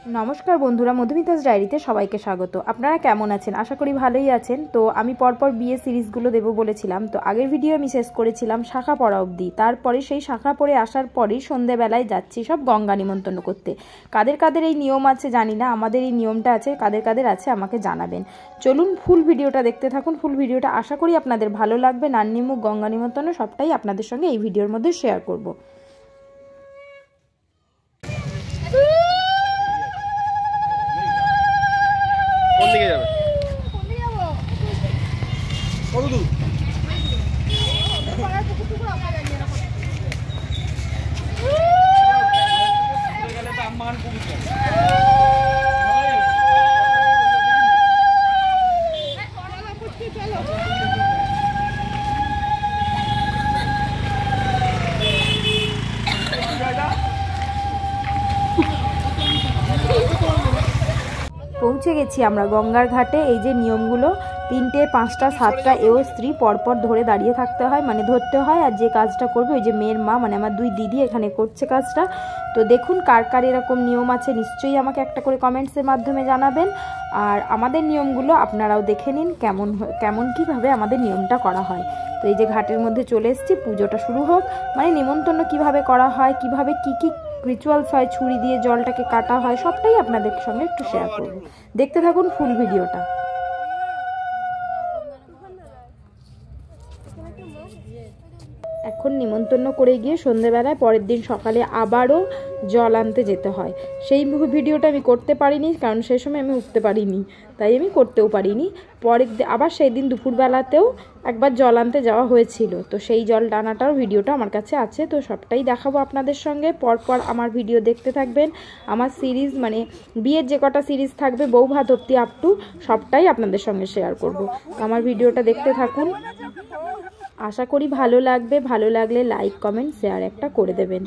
নমস্কার বন্ধুরা, মধুমিতাস ডায়েরিতে সবাইকে স্বাগত। আপনারা কেমন আছেন? আশা করি ভালোই আছেন। তো আমি পরপর বিয়ে সিরিজগুলো দেবো বলেছিলাম, তো আগের ভিডিও আমি শেষ করেছিলাম শাখা পড়া অবধি। তারপরে সেই শাখা পড়ে আসার পরেই সন্ধেবেলায় যাচ্ছি সব গঙ্গা নিমন্ত্রণ করতে। কাদের কাদের এই নিয়ম আছে জানি না, আমাদের এই নিয়মটা আছে, কাদের কাদের আছে আমাকে জানাবেন। চলুন ফুল ভিডিওটা দেখতে থাকুন। ফুল ভিডিওটা আশা করি আপনাদের ভালো লাগবে। নান্নিমুখ, গঙ্গা নিমন্ত্রণ সবটাই আপনাদের সঙ্গে এই ভিডিওর মধ্যে শেয়ার করব। দিকে যাবে কত দূর? পৌঁছে গেছি আমরা গঙ্গার ঘাটে। এই যে নিয়মগুলো, 3টে 5টা 7টা এও স্ত্রী পরপর ধরে দাঁড়িয়ে থাকতে হয়, মানে ধরতে হয়। আর যে কাজটা করবে ওই যে মেয়ের মা, মানে আমার 2 দিদি এখানে করছে কাজটা। তো দেখুন কার কার এরকম নিয়ম আছে, নিশ্চয়ই আমাকে একটা করে কমেন্টসের মাধ্যমে জানাবেন। আর আমাদের নিয়মগুলো আপনারাও দেখে নিন কেমন কীভাবে আমাদের নিয়মটা করা হয়। তো এই যে ঘাটের মধ্যে চলে এসেছি, পুজোটা শুরু হোক। মানে নিমন্ত্রণ কীভাবে করা হয়, কীভাবে কী রিচুয়ালস হয়, ছুরি দিয়ে জলটাকে কাটা হয়, সবটাই আপনাদের সঙ্গে একটু শেয়ার করব। দেখতে থাকুন ফুল ভিডিওটা। এখন নিমন্ত্রণ করে গিয়ে সন্ধ্যেবেলায় পরের দিন সকালে আবারও জল আনতে যেতে হয়। সেই ভিডিওটা আমি করতে পারিনি, কারণ সেই সময় আমি উঠতে পারিনি, তাই আমি করতেও পারিনি। আবার সেই দিন দুপুরবেলাতেও একবার জল আনতে যাওয়া হয়েছিল, তো সেই জল টানাটার ভিডিওটা আমার কাছে আছে। তো সবটাই দেখাবো আপনাদের সঙ্গে। পরপর আমার ভিডিও দেখতে থাকবেন। আমার সিরিজ, মানে বিয়ের যে কটা সিরিজ থাকবে বউ ভাত অব্দি আপ টু, সবটাই আপনাদের সঙ্গে শেয়ার করব। আমার ভিডিওটা দেখতে থাকুন, আশা করি ভালো লাগবে। ভালো লাগলে লাইক, কমেন্ট, শেয়ার একটা করে দেবেন।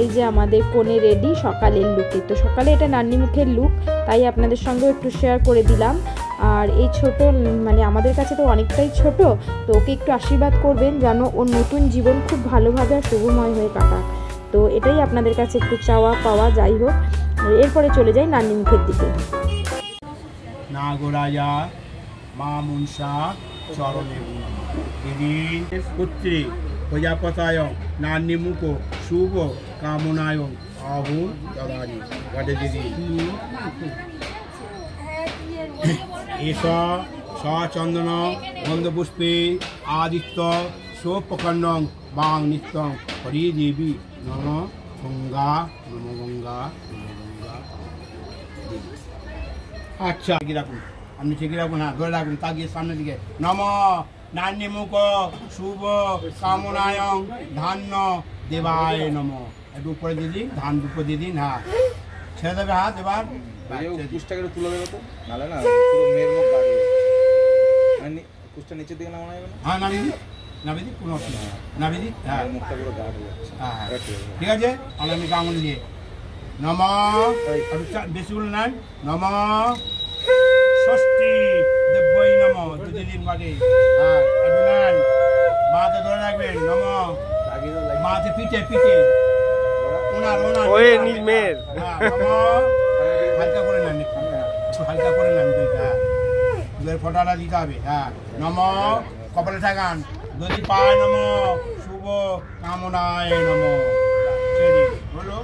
এই যে আমাদের কোণে রেডি সকালের লুকে। তো সকালে এটা নান্নি মুখের লুক, তাই আপনাদের সঙ্গেও একটু শেয়ার করে দিলাম। আর এই ছোট, মানে আমাদের কাছে তো অনেকটাই ছোট, তো ওকে একটু আশীর্বাদ করবেন যেন ওর নতুন জীবন খুব ভালোভাবে আর শুভময় হয়ে কাটাক। তো এটাই আপনাদের কাছে একটু চাওয়া পাওয়া। যাই হোক, এরপরে চলে যাই নান্নি মুখের দিকে। নাগরাজা মা মনসা চরণে দিদিন পুত্রী প্রজাপতায় নান্নিমুখ শুভ কামনায় আহুন দাদারি গডে দিদি এস সচন্দন গন্ধপুষ্পে আদিত্য সোপকর্ণং বাং নিত্যং হরি দেবী নম গঙ্গা নম গঙ্গা নম গঙ্গা। আচ্ছা রাখুন, আপনি ঠিকই রাখুন, হ্যাঁ ধরে রাখুন, তাকিয়ে সামনের দিকে। নম নান্নিমুখ শুভ কামনায়ং ধান্য দেবায় নম। একটু উপরে দিয়ে দিন, ধান দুটো দিয়ে দিন। হ্যাঁ, ছেড়ে দেবে হাত এবার। কুচটাকে একটু তুলে দেবে তো, নাহলে না পুরো মেয়ের মুখ গাড়ি কুচটা নিচের দিকে নামানো যাবে না? হ্যাঁ, নামিয়ে দিন, নামিয়ে দিন, কোনো অসুবিধা নেই, নামিয়ে দিন। হ্যাঁ, মুখটা পুরো গাড়ি যাচ্ছে। হ্যাঁ, ঠিক আছে। অনামিকা আঙুল দিয়ে নম, বেশিগুলো নেন। নম ষষ্ঠী দেব্যই নম, দুদিন বাটে। হ্যাঁ, একটু নেন, মাতে ধরে রাখবেন। নম মাতে পিঠে পিঠে ওনার ওনার মেয়ের হালকা করে নেন, একটু হালকা করে নেন দুইটা। দুধের ফোঁটাটা দিতে হবে। হ্যাঁ, নম কপালে ঠাকান, যদি পায় নম, শুভ কামনায় নম। হলো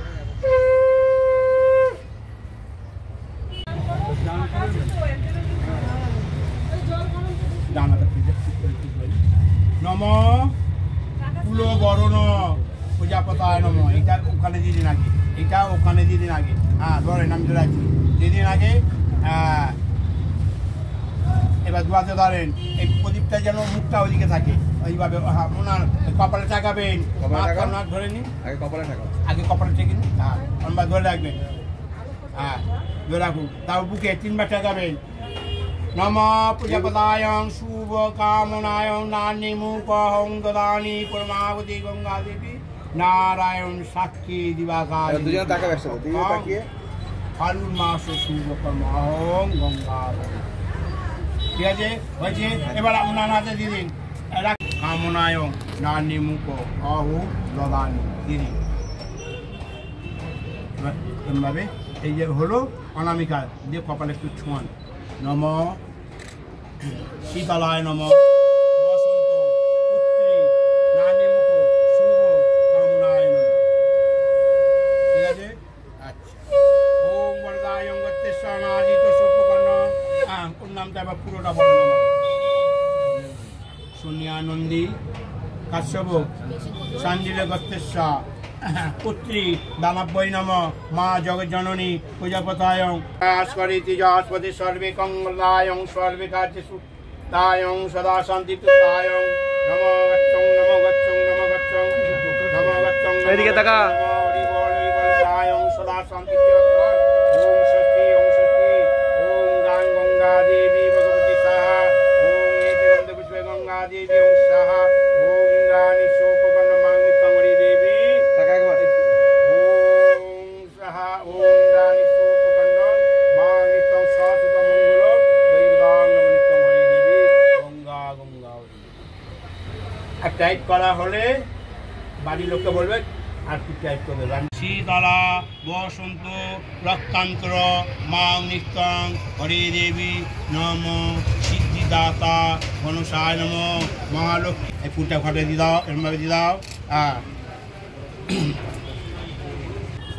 নম কুলো বরণ প্রজাপতায় নম। এটা ওখানে দিয়ে দিন আগে, এটা ওখানে দিয়ে দিন আগে। হ্যাঁ, ধরেন আমি ধরে আছি, দিয়ে দিন আগে। হ্যাঁ, এবার দুয়াতে ধরেন, এই প্রদীপটা যেন মুখটা ওইদিকে থাকে ওইভাবে। হ্যাঁ, ওনার কপালে টাকাবেন, ধরে নিন আগে কপালে ঠাকা, আগে কপালে ঠেকে নিন। হ্যাঁ, অনবার ধরে রাখবেন। হ্যাঁ, ধরে রাখুন। তাও বুকে 3 বার টাকাবেন। নম প্রজাপতায়ং শুভ কামনায়ং নানি মুখং দদানি পরমাবতী গঙ্গা দেবী নারায়ণ সাক্ষী দিবাকার। দুজনে তাকাবে একসাথে, দুজনে তাকিয়ে ফাল্গুন মাস শুভ কর্মং গঙ্গা। ঠিক আছে, হয়েছে। এবার আপনার হাতে দিয়ে দিন কামনায়ং নানি মুখ আহু দদানি দিয়ে দিন। এভাবে এই যে হলো অনামিকা দিয়ে কপালে একটু ছোঁয়ান। নম শীতলায় নম, বসন্ত পুত্রী নানি মুখ শুভ কামনায় নম। ঠিক আছে, আচ্ছা। ওম বরদায় অঙ্গতেশ্বর নাজিত সুপকর্ণ। হ্যাঁ, ওর নামটা এবার পুরোটা বলেন আমার। সোনিয়ানন্দী কাশ্যপ সাঞ্জিলে গত্তেশ্বর পুত্রী দানব্যই নম, মা জগজ্জননী প্রজাপতায়ং স্মরিতি যস্পতি সর্বে কঙ্গলায়ং সর্বে কার্যেষু তায়ং সদা শান্তিপ্রদায়ং। নম গচ্ছং নম গচ্ছং নম গচ্ছং নম গচ্ছং এদিকে তাকা। হরি বল তায়ং সদা শান্তিপ্রদায়ং। ওম ষষ্ঠী ওম ষষ্ঠী ওম গাং গঙ্গা দেবী ভগবতী সাহা ওম এতে গন্ধ পুষ্পে গঙ্গা দেবী ওম সাহা ওম ইন্দ্রাণী সোপকর্ণ মাঙ্গিতং হরি দেবী। টাকা একবার ওম সাহা ওম ইন্দ্রাণী সোপকর্ণ মাঙ্গিতং সহস্রত মঙ্গল দৈবদাং নমনিত্যং হরি দেবী গঙ্গা গঙ্গা হরি। আর টাইপ করা হলে বাড়ির লোককে বলবে আর কি টাইপ করে দেবেন। শীতলা বসন্ত রক্তান্তর মাং নিত্যং হরি দেবী নম সিদ্ধিদাতা মনসায় নম মহালক্ষ্মী। এই ফুলটা ঘটে দিয়ে দাও, এরমভাবে দিয়ে দাও। হ্যাঁ,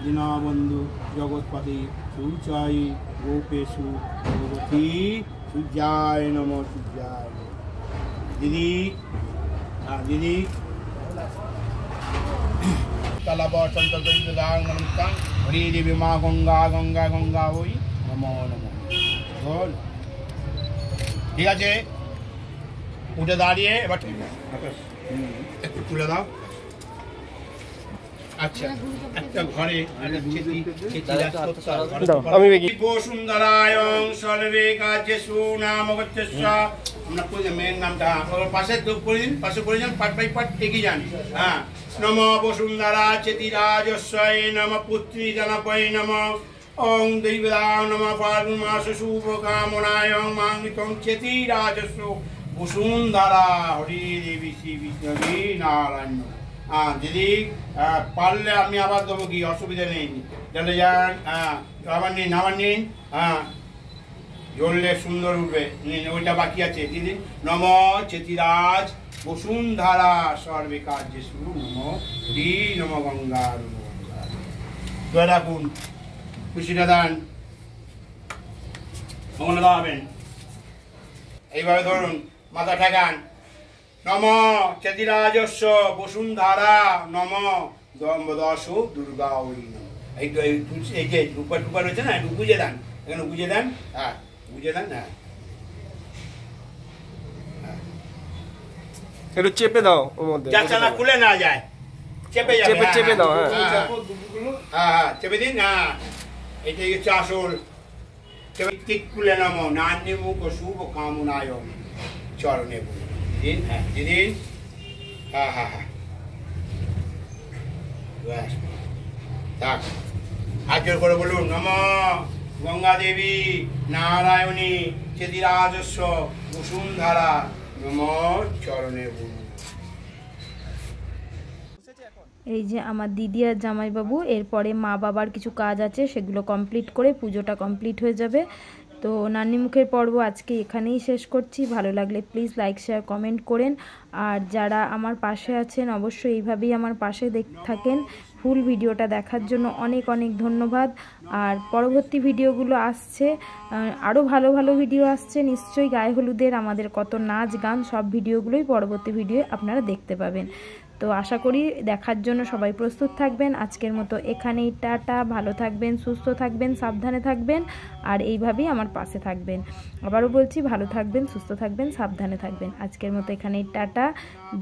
দীনবন্ধু জগৎপতি সূচাই গোপেশু ভগবতী সূর্যায় নম সূর্যায় নম। দিদি, হ্যাঁ দিদি, তালা বসন্ত দৈবদাং নমস্কার হরি দেবী মা গঙ্গা গঙ্গা গঙ্গা ওই নম নম। বল, ঠিক আছে। উঠে দাঁড়িয়ে এবার একটু তুলে দাও। আচ্ছা, একটা ঘরে বসুন্ধরায়ং সর্বে কার্যেষু নাম গচ্ছস্ব। আমরা মেয়ের নামটা পাশে করে দিন, পাশে করে যান, পাট বাই পাট এগিয়ে যান। হ্যাঁ, নম বসুন্ধরা চেতিরাজস্বৈ নম পুত্রী জনপৈ নম ওং দৈবদাং নম ফাল্গুন মাস শুভ কামনায়ং মাঙ্গিতং চেতিরাজস্ব বসুন্ধরা হরি দেবী শ্রী বিষ্ণবী নারায়ণ। হ্যাঁ দিদি, পারলে আমি আবার দেবো, কি অসুবিধা নেই। চলে যান। হ্যাঁ, আবার নিন, আবার নিন। হ্যাঁ, জ্বললে সুন্দর উঠবে। নিন, ওইটা বাকি আছে। দিদি নম চেতিরাজ বসুন্ধরা সর্বে কার্যেষু নম হরি নম গঙ্গা নম গঙ্গা। ধরে রাখুন, খুশিটা দান, ওখানে দাঁড়াবেন। এইভাবে ধরুন, মাথা ঠেকান। নম চেতিরাজস্ব বসুন্ধরা নম দশ দুর্গা ওই নম। এই যে রূপা টুপা রয়েছে না, একটু বুঝে দেন, এখানে বুঝে দেন। হ্যাঁ, বুঝে দেন। হ্যাঁ, একটু চেপে দাও ওর মধ্যে, যাতে না খুলে না যায়। চেপে যাবে, চেপে দাও, হ্যাঁ। হ্যাঁ চেপে দিন। হ্যাঁ এটাই হচ্ছে আসল। তিকুলে নম নান্যে মুখ শুভ কামনায় চরণে দিন। হ্যাঁ দিদিন। হ্যাঁ হ্যাঁ হ্যাঁ ব্যাস থাক। হাত জোর করে বলুন নম গঙ্গা দেবী নারায়ণী চেতিরাজস্ব বসুন্ধরা নম চরণে বলুন। এই যে আমার দিদি আর জামাইবাবু, এরপরে মা বাবার কিছু কাজ আছে, সেগুলো কমপ্লিট করে পুজোটা কমপ্লিট হয়ে যাবে। তো নান্নিমুখের পর্ব আজকে এখানেই শেষ করছি। ভালো লাগলে প্লিজ লাইক শেয়ার কমেন্ট করেন। আর যারা আমার পাশে আছেন অবশ্যই এইভাবেই আমার পাশে থাকেন। ফুল ভিডিওটা দেখার জন্য অনেক অনেক ধন্যবাদ। আর পরবর্তী ভিডিওগুলো আসছে, আরও ভালো ভালো ভিডিও আসছে নিশ্চয়ই। গায়ে হলুদের আমাদের কত নাচ গান সব ভিডিওগুলোই পরবর্তী ভিডিও আপনারা দেখতে পাবেন। তো আশা করি দেখার জন্য সবাই প্রস্তুত থাকবেন। আজকের মতো এখানেই টাটা। ভালো থাকবেন, সুস্থ থাকবেন, সাবধানে থাকবেন আর এইভাবেই আমার পাশে থাকবেন। আবারও বলছি, ভালো থাকবেন, সুস্থ থাকবেন, সাবধানে থাকবেন। আজকের মতো এখানেই টাটা।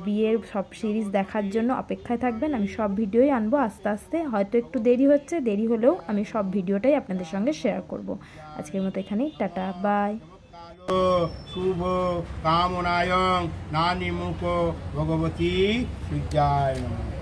বিয়ের সব সিরিজ দেখার জন্য অপেক্ষায় থাকবেন। আমি সব ভিডিওই আনবো আস্তে আস্তে, হয়তো একটু দেরি হচ্ছে, দেরি হলেও আমি সব ভিডিওটাই আপনাদের সঙ্গে শেয়ার করব। আজকের মতো এখানেই টাটা, বাই। শুভ কামনায়ং নানি মুখ ভগবতী বিদ্যায় নমঃ।